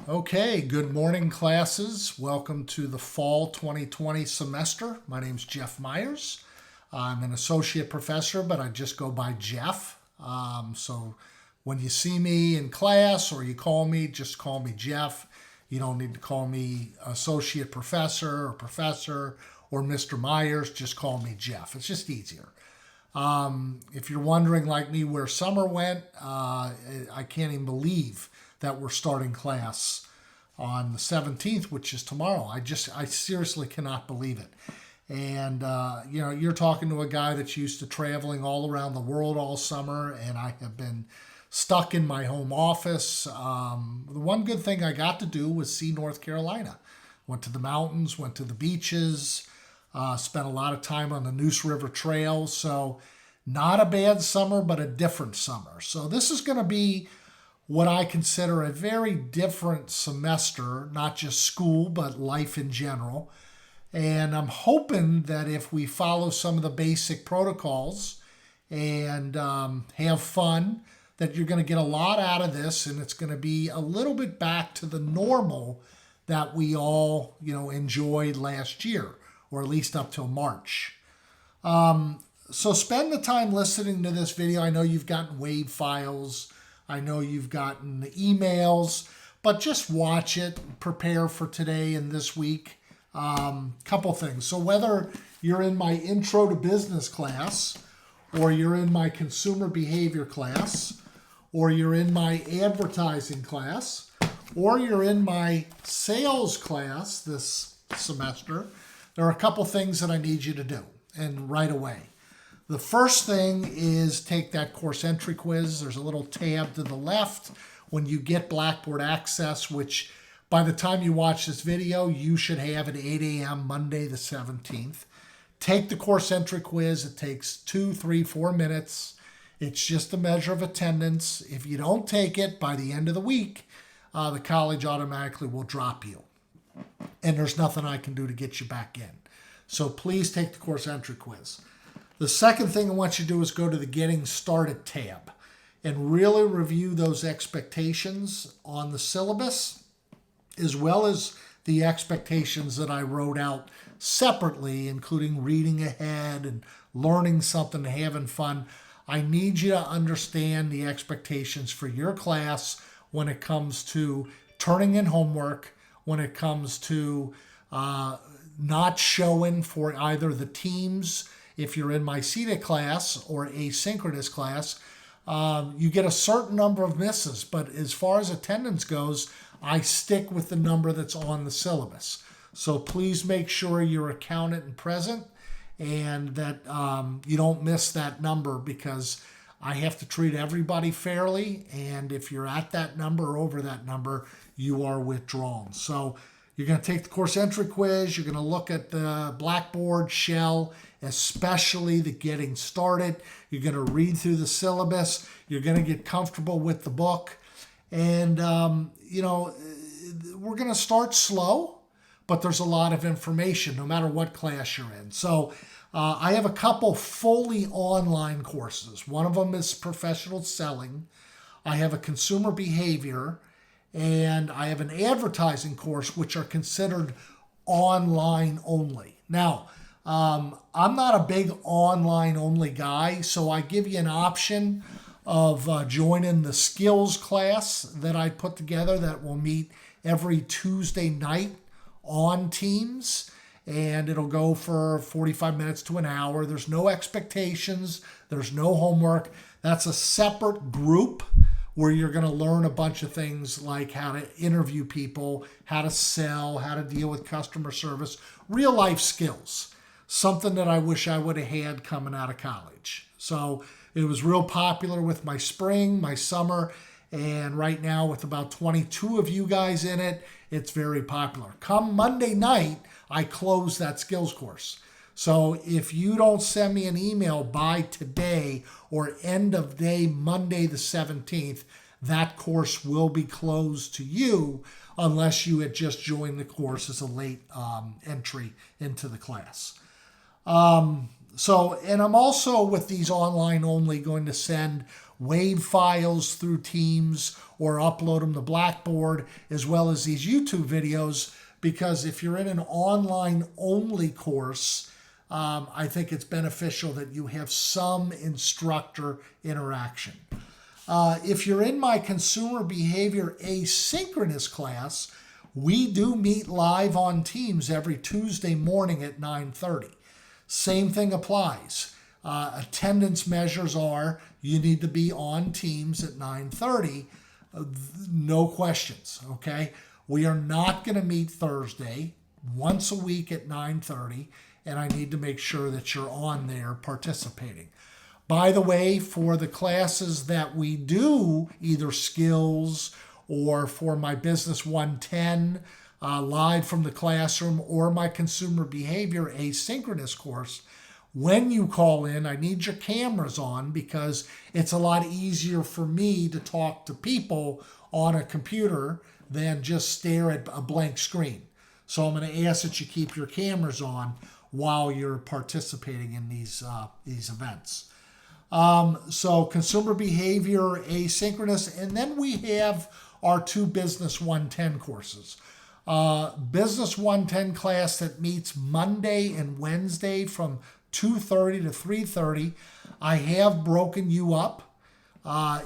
Okay, good morning, classes. Welcome to the fall 2020 semester. My name's Jeff Myers. I'm an associate professor, but I just go by Jeff. So when you see me in class or you call me, just call me Jeff. You don't need to call me associate professor or Mr. Myers. Just call me Jeff. It's just easier. If you're wondering, like me, where summer went, I can't even believe that we're starting class on the 17th, which is tomorrow. I seriously cannot believe it. And, you're talking to a guy that's used to traveling all around the world all summer, and I have been stuck in my home office. The one good thing I got to do was see North Carolina. Went to the mountains, went to the beaches, spent a lot of time on the Neuse River Trail. So, not a bad summer, but a different summer. So, this is going to be what I consider a very different semester, not just school, but life in general. And I'm hoping that if we follow some of the basic protocols and have fun, that you're going to get a lot out of this, and it's going to be a little bit back to the normal that we all, enjoyed last year, or at least up till March. So spend the time listening to this video. I know you've gotten WAV files. I know you've gotten emails, but just watch it, prepare for today and this week. Couple things. So whether you're in my intro to business class, or you're in my consumer behavior class, or you're in my advertising class, or you're in my sales class this semester, there are a couple things that I need you to do, and right away. The first thing is take that course entry quiz. There's a little tab to the left when you get Blackboard Access, which by the time you watch this video, you should have at 8 a.m. Monday the 17th. Take the course entry quiz. It takes 2, 3, 4 minutes. It's just a measure of attendance. If you don't take it by the end of the week, the college automatically will drop you. And there's nothing I can do to get you back in. So please take the course entry quiz. The second thing I want you to do is go to the Getting Started tab and really review those expectations on the syllabus, as well as the expectations that I wrote out separately, including reading ahead and learning something and having fun. I need you to understand the expectations for your class when it comes to turning in homework, when it comes to not showing for either the teams. If you're in my CETA class or asynchronous class, you get a certain number of misses. But as far as attendance goes, I stick with the number that's on the syllabus. So please make sure you're accounted and present, and that you don't miss that number, because I have to treat everybody fairly. And if you're at that number or over that number, you are withdrawn. So you're going to take the course entry quiz. You're going to look at the Blackboard shell, especially the Getting Started. You're going to read through the syllabus. You're going to get comfortable with the book. And, we're going to start slow, but there's a lot of information no matter what class you're in. So I have a couple fully online courses. One of them is professional selling. I have a consumer behavior, and I have an advertising course, which are considered online only. Now, I'm not a big online only guy, so I give you an option of joining the skills class that I put together that will meet every Tuesday night on Teams, and it'll go for 45 minutes to an hour. There's no expectations. There's no homework. That's a separate group where you're going to learn a bunch of things like how to interview people, how to sell, how to deal with customer service, real life skills, something that I wish I would have had coming out of college. So it was real popular with my spring, my summer, and right now with about 22 of you guys in it, it's very popular. Come Monday night, I close that skills course. So if you don't send me an email by today or end of day Monday the 17th, that course will be closed to you unless you had just joined the course as a late entry into the class. And I'm also, with these online only, going to send WAV files through Teams or upload them to Blackboard, as well as these YouTube videos, because if you're in an online only course, I think it's beneficial that you have some instructor interaction. If you're in my consumer behavior asynchronous class, we do meet live on Teams every Tuesday morning at 9:30. Same thing applies. Attendance measures are you need to be on Teams at 9:30. No questions, okay? We are not going to meet Thursday, once a week at 9:30, and I need to make sure that you're on there participating. By the way, for the classes that we do, either skills or for my Business 110 live from the classroom or my consumer behavior asynchronous course, when you call in, I need your cameras on because it's a lot easier for me to talk to people on a computer than just stare at a blank screen. So I'm going to ask that you keep your cameras on while you're participating in these events. So consumer behavior asynchronous, and then we have our two Business 110 courses. Business 110 class that meets Monday and Wednesday from 2:30 to 3:30. I have broken you up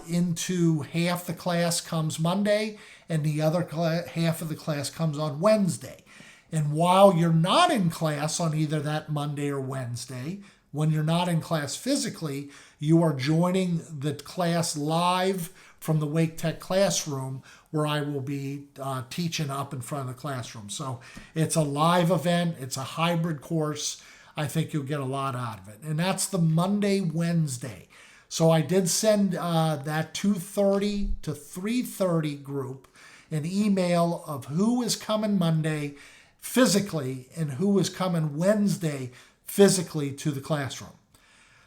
into half the class comes Monday and the other half of the class comes on Wednesday. And while you're not in class on either that Monday or Wednesday, when you're not in class physically, you are joining the class live from the Wake Tech classroom where I will be teaching up in front of the classroom. So it's a live event. It's a hybrid course. I think you'll get a lot out of it. And that's the Monday, Wednesday. So I did send that 2:30 to 3:30 group an email of who is coming Monday physically and who is coming Wednesday physically to the classroom.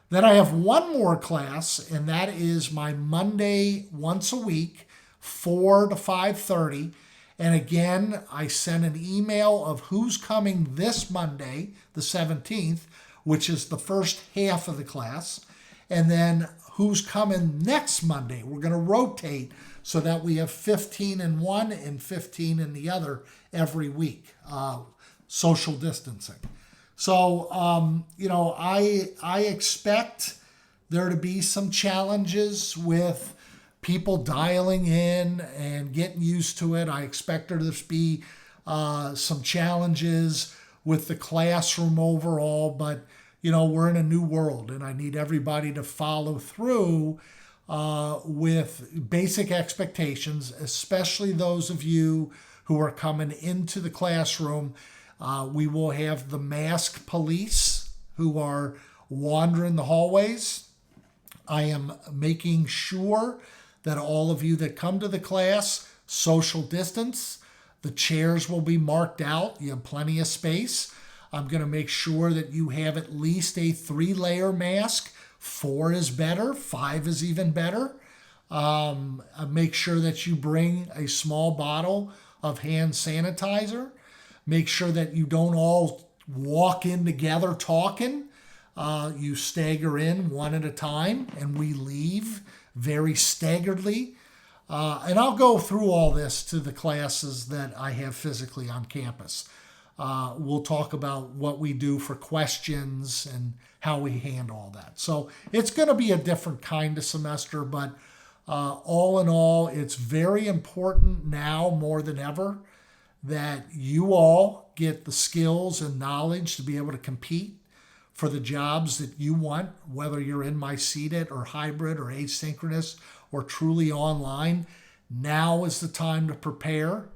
Then I have one more class, and that is my Monday once a week, 4 to 5:30. And again, I sent an email of who's coming this Monday, the 17th, which is the first half of the class, and then who's coming next Monday. We're going to rotate so that we have 15 in one and 15 in the other every week, social distancing. So, I expect there to be some challenges with people dialing in and getting used to it. I expect there to be some challenges with the classroom overall, but we're in a new world and I need everybody to follow through with basic expectations, especially those of you who are coming into the classroom. We will have the masked police who are wandering the hallways. I am making sure that all of you that come to the class social distance. The chairs will be marked out. You have plenty of space. I'm going to make sure that you have at least a 3-layer mask. 4 is better. 5 is even better. Make sure that you bring a small bottle of hand sanitizer. Make sure that you don't all walk in together talking. You stagger in one at a time, and we leave very staggeredly. And I'll go through all this to the classes that I have physically on campus. We'll talk about what we do for questions and how we handle all that. So it's going to be a different kind of semester, but all in all, it's very important now more than ever that you all get the skills and knowledge to be able to compete for the jobs that you want, whether you're in my seated or hybrid or asynchronous or truly online. Now is the time to prepare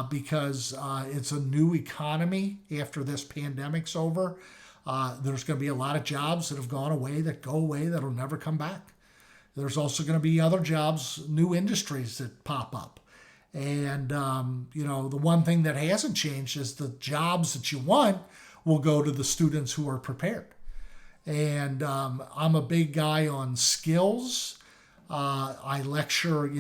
because it's a new economy after this pandemic's over. There's going to be a lot of jobs that have gone away, that go away, that'll never come back. There's also going to be other jobs, new industries that pop up. And, the one thing that hasn't changed is the jobs that you want will go to the students who are prepared. And I'm a big guy on skills. I lecture,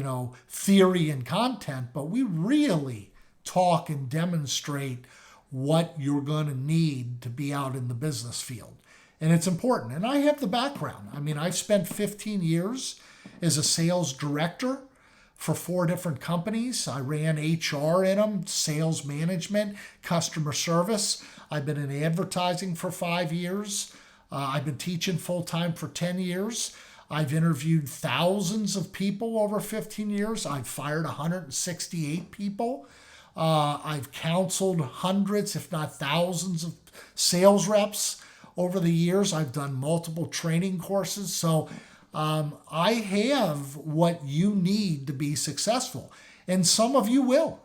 theory and content, but we really talk and demonstrate what you're going to need to be out in the business field. And it's important. And I have the background. I mean, I've spent 15 years as a sales director for 4 different companies. I ran HR in them, sales management, customer service. I've been in advertising for 5 years. I've been teaching full-time for 10 years. I've interviewed thousands of people over 15 years. I've fired 168 people. I've counseled hundreds, if not thousands, of sales reps over the years. I've done multiple training courses. So I have what you need to be successful. And some of you will.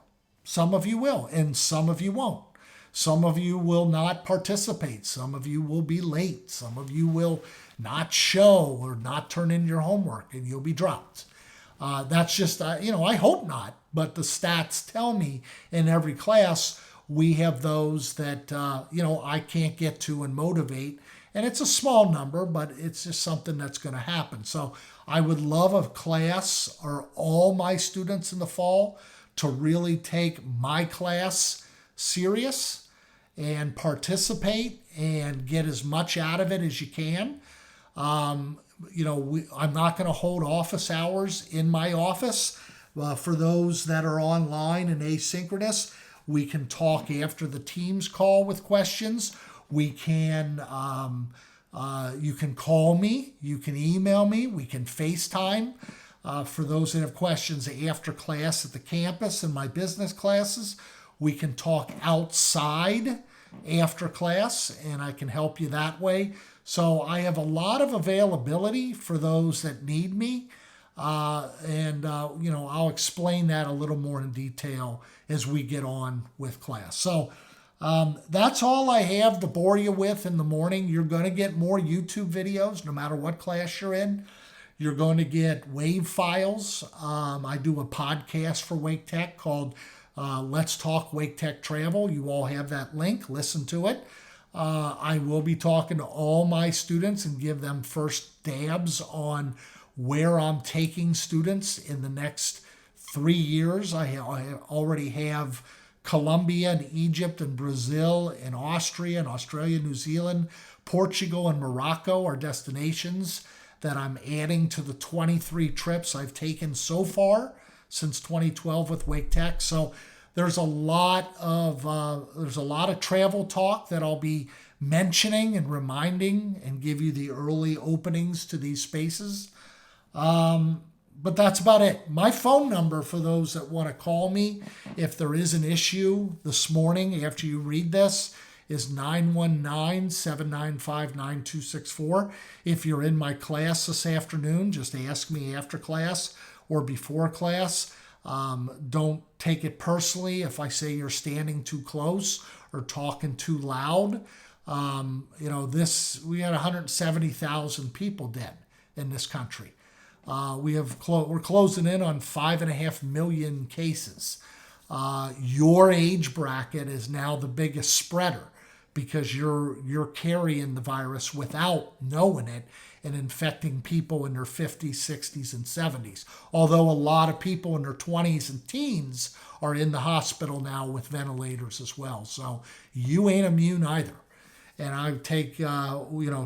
Some of you will, and some of you won't. Some of you will not participate. Some of you will be late. Some of you will not show or not turn in your homework, and you'll be dropped. That's just, I hope not. But the stats tell me in every class, we have those that, I can't get to and motivate. And it's a small number, but it's just something that's going to happen. So I would love a class or all my students in the fall to really take my class serious and participate and get as much out of it as you can. I'm not going to hold office hours in my office. For those that are online and asynchronous, we can talk after the Teams call with questions. We can, you can call me, you can email me, we can FaceTime. For those that have questions after class at the campus and my business classes, we can talk outside after class, and I can help you that way. So I have a lot of availability for those that need me. I'll explain that a little more in detail as we get on with class. So that's all I have to bore you with in the morning. You're going to get more YouTube videos no matter what class you're in. You're going to get WAV files. I do a podcast for Wake Tech called Let's Talk Wake Tech Travel. You all have that link. Listen to it. I will be talking to all my students and give them first dabs on where I'm taking students in the next 3 years. I already have Colombia and Egypt and Brazil and Austria and Australia, New Zealand, Portugal and Morocco are destinations that I'm adding to the 23 trips I've taken so far since 2012 with Wake Tech. So there's a lot of travel talk that I'll be mentioning and reminding and give you the early openings to these spaces. But that's about it. My phone number for those that want to call me if there is an issue this morning after you read this is 919-795-9264. If you're in my class this afternoon, just ask me after class or before class. Don't take it personally if I say you're standing too close or talking too loud. We had 170,000 people dead in this country. We're closing in on 5.5 million cases. Your age bracket is now the biggest spreader because you're carrying the virus without knowing it and infecting people in their 50s, 60s, and 70s. Although a lot of people in their 20s and teens are in the hospital now with ventilators as well. So you ain't immune either. And I take,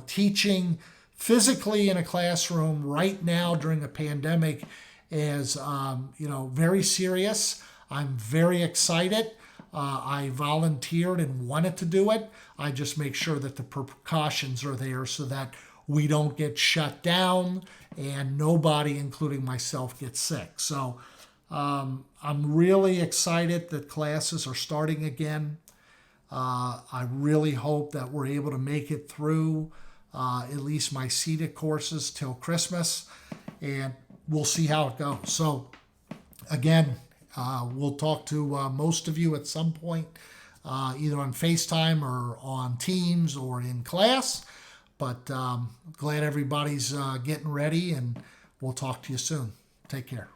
teaching physically in a classroom right now during a pandemic is, very serious. I'm very excited. I volunteered and wanted to do it. I just make sure that the precautions are there so that we don't get shut down and nobody, including myself, gets sick. So I'm really excited that classes are starting again. I really hope that we're able to make it through at least my CETA courses till Christmas, and we'll see how it goes. So again, we'll talk to most of you at some point, either on FaceTime or on Teams or in class. But glad everybody's getting ready, and we'll talk to you soon. Take care.